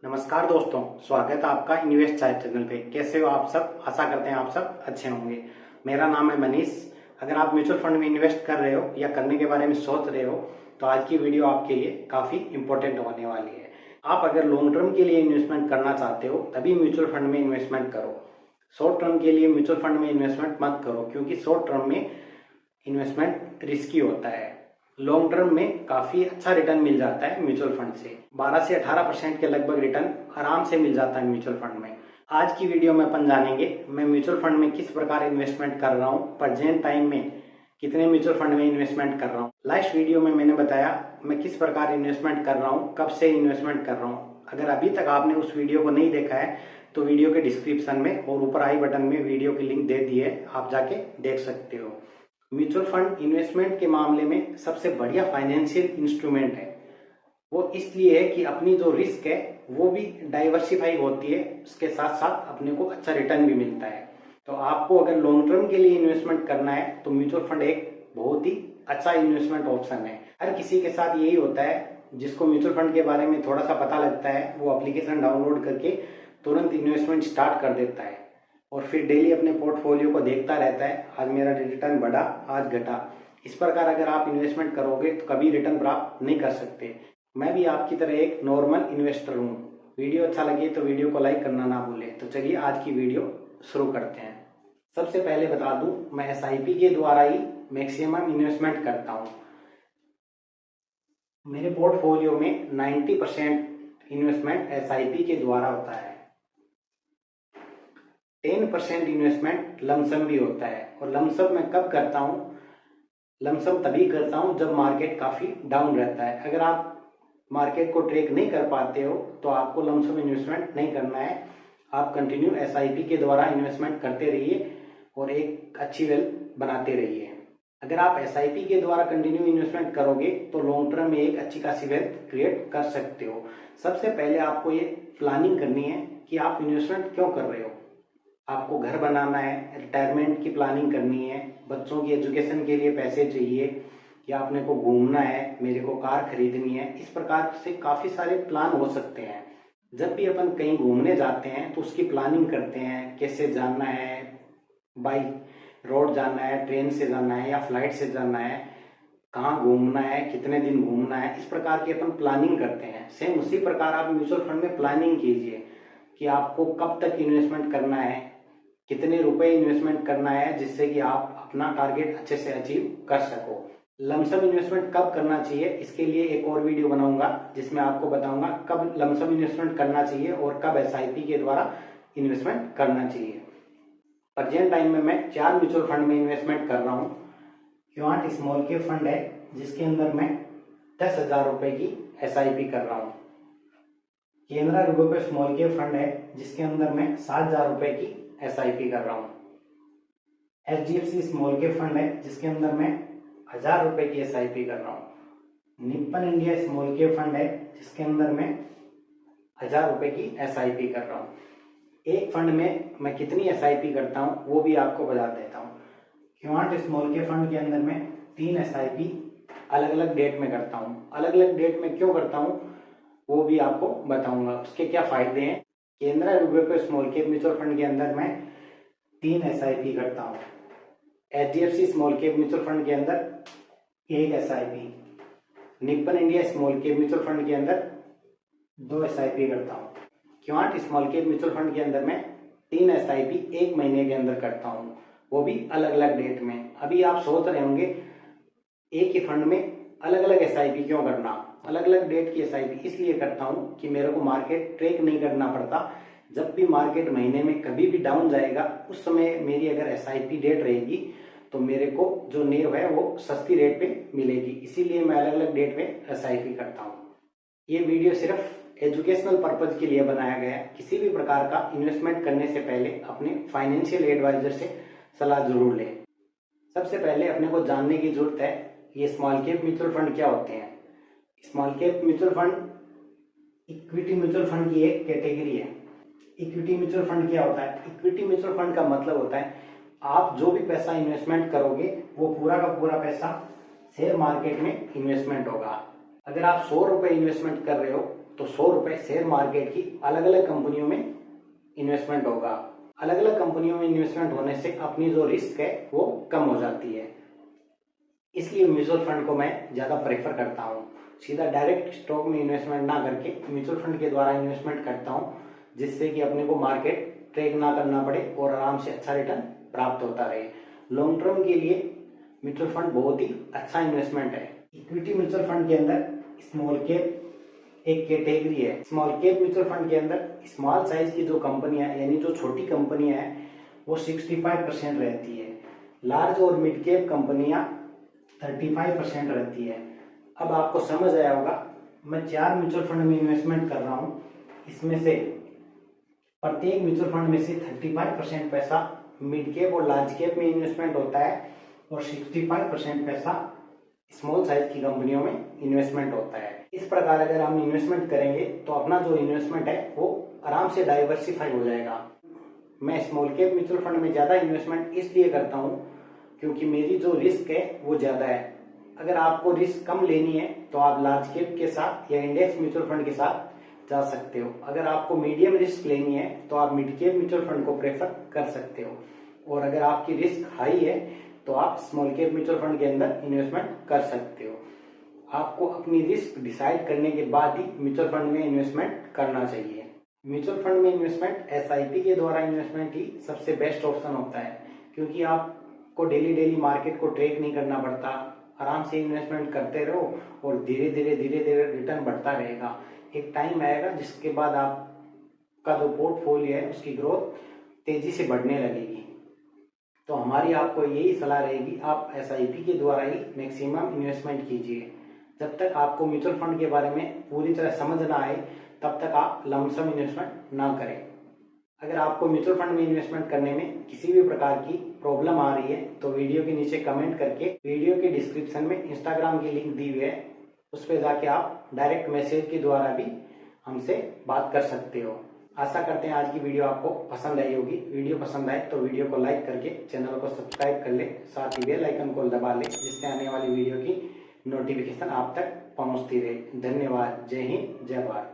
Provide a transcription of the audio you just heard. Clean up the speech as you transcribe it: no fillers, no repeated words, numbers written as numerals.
नमस्कार दोस्तों, स्वागत है आपका इन्वेस्ट चाय चैनल पे। कैसे हो आप सब? आशा करते हैं आप सब अच्छे होंगे। मेरा नाम है मनीष। अगर आप म्यूचुअल फंड में इन्वेस्ट कर रहे हो या करने के बारे में सोच रहे हो तो आज की वीडियो आपके लिए काफी इंपॉर्टेंट होने वाली है। आप अगर लॉन्ग टर्म के लिए इन्वेस्टमेंट करना चाहते हो तभी म्यूचुअल फंड में इन्वेस्टमेंट करो। शॉर्ट टर्म के लिए म्यूचुअल फंड में इन्वेस्टमेंट मत करो, क्योंकि शॉर्ट टर्म में इन्वेस्टमेंट रिस्की होता है। लॉन्ग टर्म में काफी अच्छा रिटर्न मिल जाता है म्यूचुअल फंड से। 12 से 18% के लगभग रिटर्न आराम से मिल जाता है म्यूचुअल फंड में। आज की वीडियो में अपन जानेंगे मैं म्यूचुअल फंड में किस प्रकार इन्वेस्टमेंट कर रहा हूँ, प्रेजेंट टाइम में कितने म्यूचुअल फंड में इन्वेस्टमेंट कर रहा हूँ। लास्ट वीडियो में मैंने बताया मैं किस प्रकार इन्वेस्टमेंट कर रहा हूँ, कब से इन्वेस्टमेंट कर रहा हूँ। अगर अभी तक आपने उस वीडियो को नहीं देखा है तो वीडियो के डिस्क्रिप्शन में और ऊपर आई बटन में वीडियो की लिंक दे दी है, आप जाके देख सकते हो। म्यूचुअल फंड इन्वेस्टमेंट के मामले में सबसे बढ़िया फाइनेंशियल इंस्ट्रूमेंट है। वो इसलिए है कि अपनी जो रिस्क है वो भी डाइवर्सिफाई होती है, उसके साथ साथ अपने को अच्छा रिटर्न भी मिलता है। तो आपको अगर लॉन्ग टर्म के लिए इन्वेस्टमेंट करना है तो म्यूचुअल फंड एक बहुत ही अच्छा इन्वेस्टमेंट ऑप्शन है। हर किसी के साथ यही होता है, जिसको म्यूचुअल फंड के बारे में थोड़ा सा पता लगता है वो एप्लीकेशन डाउनलोड करके तुरंत इन्वेस्टमेंट स्टार्ट कर देता है और फिर डेली अपने पोर्टफोलियो को देखता रहता है, आज मेरा रिटर्न बढ़ा, आज घटा। इस प्रकार अगर आप इन्वेस्टमेंट करोगे तो कभी रिटर्न प्राप्त नहीं कर सकते। मैं भी आपकी तरह एक नॉर्मल इन्वेस्टर हूँ। वीडियो अच्छा लगे तो वीडियो को लाइक करना ना भूलें। तो चलिए आज की वीडियो शुरू करते हैं। सबसे पहले बता दूं, मैं एसआईपी के द्वारा ही मैक्सिमम इन्वेस्टमेंट करता हूँ। मेरे पोर्टफोलियो में 90% इन्वेस्टमेंट एसआईपी के द्वारा होता है। 10% इन्वेस्टमेंट लमसम भी होता है। और लमसम मैं कब करता हूँ? लमसम तभी करता हूँ जब मार्केट काफी डाउन रहता है। अगर आप मार्केट को ट्रेक नहीं कर पाते हो तो आपको लमसम इन्वेस्टमेंट नहीं करना है। आप कंटिन्यू एसआईपी के द्वारा इन्वेस्टमेंट करते रहिए और एक अच्छी वेल्थ बनाते रहिए। अगर आप एसआईपी के द्वारा कंटिन्यू इन्वेस्टमेंट करोगे तो लॉन्ग टर्म में एक अच्छी खासी वेल्थ क्रिएट कर सकते हो। सबसे पहले आपको ये प्लानिंग करनी है कि आप इन्वेस्टमेंट क्यों कर रहे हो। आपको घर बनाना है, रिटायरमेंट की प्लानिंग करनी है, बच्चों की एजुकेशन के लिए पैसे चाहिए, या अपने को घूमना है, मेरे को कार खरीदनी है। इस प्रकार से काफी सारे प्लान हो सकते हैं। जब भी अपन कहीं घूमने जाते हैं तो उसकी प्लानिंग करते हैं, कैसे जाना है, बाई रोड जाना है, ट्रेन से जाना है या फ्लाइट से जाना है, कहाँ घूमना है, कितने दिन घूमना है। इस प्रकार की अपन प्लानिंग करते हैं। सेम उसी प्रकार आप म्यूचुअल फंड में प्लानिंग कीजिए कि आपको कब तक इन्वेस्टमेंट करना है, कितने रुपए इन्वेस्टमेंट करना है, जिससे कि आप अपना टारगेट अच्छे से अचीव कर सको। लमसम इन्वेस्टमेंट कब करना चाहिए, इसके लिए एक और वीडियो बनाऊंगा जिसमें आपको बताऊंगा कब लमसम इन्वेस्टमेंट करना चाहिए और कब एसआईपी के द्वारा इन्वेस्टमेंट करना चाहिए। प्रेजेंट टाइम में मैं 4 म्यूचुअल फंड में इन्वेस्टमेंट कर रहा हूँ। क्वांट स्मॉल कैप फंड है जिसके अंदर मैं 10,000 रुपए की एसआईपी कर रहा हूँ। केनरा रुपए स्मॉल कैप फंड है जिसके अंदर मैं 7,000 रुपए की एसआईपी कर रहा हूँ। एचडीएफसी स्मॉल कैप फंड है जिसके अंदर मैं 1,000 रुपए की एसआईपी कर रहा हूँ। Nippon India small cap fund है जिसके अंदर मैं 1,000 रुपए की एसआईपी कर रहा हूँ। एक फंड में मैं कितनी एसआईपी करता हूँ वो भी आपको बता देता हूँ। क्वांट स्मॉल कैप फंड के अंदर मैं 3 एसआईपी अलग अलग डेट में करता हूँ। अलग अलग डेट में क्यों करता हूँ वो भी आपको बताऊंगा, उसके क्या फायदे हैं। केनरा रुपए स्मॉल कैप म्यूचुअल फंड के अंदर मैं 3 एसआईपी करता हूँ। HDFC small cap mutual fund के अंदर 1 SIP. Nippon India small cap mutual fund के अंदर 2 एसआईपी करता हूँ। Quant small cap mutual fund के अंदर मैं 3 एसआईपी 1 महीने के अंदर करता हूँ, वो भी अलग अलग डेट में। अभी आप सोच रहे होंगे एक ही फंड में अलग अलग एसआईपी क्यों करना। अलग अलग डेट की एसआईपी इसलिए करता हूँ कि मेरे को मार्केट ट्रेक नहीं करना पड़ता। जब भी मार्केट महीने में कभी भी डाउन जाएगा उस समय मेरी अगर एसआईपी डेट रहेगी तो मेरे को जो नेव है वो सस्ती रेट पे मिलेगी। इसीलिए मैं अलग अलग डेट में एसआईपी करता हूँ। ये वीडियो सिर्फ एजुकेशनल पर्पज के लिए बनाया गया है। किसी भी प्रकार का इन्वेस्टमेंट करने से पहले अपने फाइनेंशियल एडवाइजर से सलाह जरूर लें। सबसे पहले अपने को जानने की जरूरत है ये स्मॉल कैप म्यूचुअल फंड क्या होते हैं। Small cap mutual fund equity mutual fund की एक कैटेगरी है। इक्विटी म्यूचुअल फंड क्या होता है? इक्विटी म्यूचुअल फंड का मतलब होता है आप जो भी पैसा इन्वेस्टमेंट करोगे वो पूरा का पूरा पैसा शेयर मार्केट में इन्वेस्टमेंट होगा। अगर आप 100 रुपए इन्वेस्टमेंट कर रहे हो तो 100 रुपये शेयर मार्केट की अलग अलग कंपनियों में इन्वेस्टमेंट होगा। अलग अलग कंपनियों में इन्वेस्टमेंट होने से अपनी जो रिस्क है वो कम हो जाती है। इसलिए म्यूचुअल फंड को मैं ज़्यादा प्रेफर करता हूँ। सीधा डायरेक्ट स्टॉक में इन्वेस्टमेंट ना करके म्यूचुअल फंड के द्वारा इन्वेस्टमेंट करता हूँ, जिससे कि अपने को मार्केट ट्रेक ना करना पड़े और आराम से अच्छा रिटर्न प्राप्त होता रहे। लॉन्ग टर्म के लिए म्यूचुअल फंड बहुत ही अच्छा इन्वेस्टमेंट है। इक्विटी म्यूचुअल फंड के अंदर स्मॉल कैप एक कैटेगरी है। स्मॉल कैप म्यूचुअल फंड के अंदर स्मॉल साइज की जो कंपनियां यानी जो छोटी कंपनियां हैं वो 65% रहती है। लार्ज और मिड कैप कंपनियां 35% रहती है। अब आपको समझ आया होगा, मैं 4 म्यूचुअल फंड में इन्वेस्टमेंट कर रहा हूँ। इसमें से प्रत्येक म्यूचुअल फंड में से 35% पैसा मिड कैप और लार्ज कैप में इन्वेस्टमेंट होता है और 65% पैसा स्मॉल साइज की कंपनियों में इन्वेस्टमेंट होता है। इस प्रकार अगर हम इन्वेस्टमेंट करेंगे तो अपना जो इन्वेस्टमेंट है वो आराम से डाइवर्सिफाई हो जाएगा। मैं स्मॉल कैप म्यूचुअल फंड में ज़्यादा इन्वेस्टमेंट इसलिए करता हूँ क्योंकि मेरी जो रिस्क है वो ज़्यादा है। अगर आपको रिस्क कम लेनी है तो आप लार्ज कैप के साथ या इंडेक्स म्यूचुअल फंड के साथ जा सकते हो। अगर आपको मीडियम रिस्क लेनी है तो आप मिड कैप म्यूचुअल फंड को प्रेफर कर सकते हो, और अगर आपकी रिस्क हाई है तो आप स्मॉल कैप म्यूचुअल फंड के अंदर इन्वेस्टमेंट कर सकते हो। आपको अपनी रिस्क डिसाइड करने के बाद ही म्यूचुअल फंड में इन्वेस्टमेंट करना चाहिए। म्यूचुअल फंड में इन्वेस्टमेंट एसआईपी के द्वारा इन्वेस्टमेंट ही सबसे बेस्ट ऑप्शन होता है, क्योंकि आपको डेली डेली मार्केट को ट्रेक नहीं करना पड़ता। आराम से इन्वेस्टमेंट करते रहो और धीरे धीरे रिटर्न बढ़ता रहेगा। एक टाइम आएगा जिसके बाद आपका जो पोर्टफोलियो है उसकी ग्रोथ तेजी से बढ़ने लगेगी। तो हमारी आपको यही सलाह रहेगी, आप एसआईपी के द्वारा ही मैक्सिमम इन्वेस्टमेंट कीजिए। जब तक आपको म्यूचुअल फंड के बारे में पूरी तरह समझ ना आए तब तक आप लमसम इन्वेस्टमेंट ना करें। अगर आपको म्यूचुअल फंड में इन्वेस्टमेंट करने में किसी भी प्रकार की प्रॉब्लम आ रही है तो वीडियो के नीचे कमेंट करके वीडियो के डिस्क्रिप्शन में इंस्टाग्राम की लिंक दी हुई है, उस पर जाके आप डायरेक्ट मैसेज के द्वारा भी हमसे बात कर सकते हो। आशा करते हैं आज की वीडियो आपको पसंद आई होगी। वीडियो पसंद आए तो वीडियो को लाइक करके चैनल को सब्सक्राइब कर ले, साथ ही बेल आइकन को दबा ले, जिससे आने वाली वीडियो की नोटिफिकेशन आप तक पहुंचती रहे। धन्यवाद। जय हिंद, जय भारत।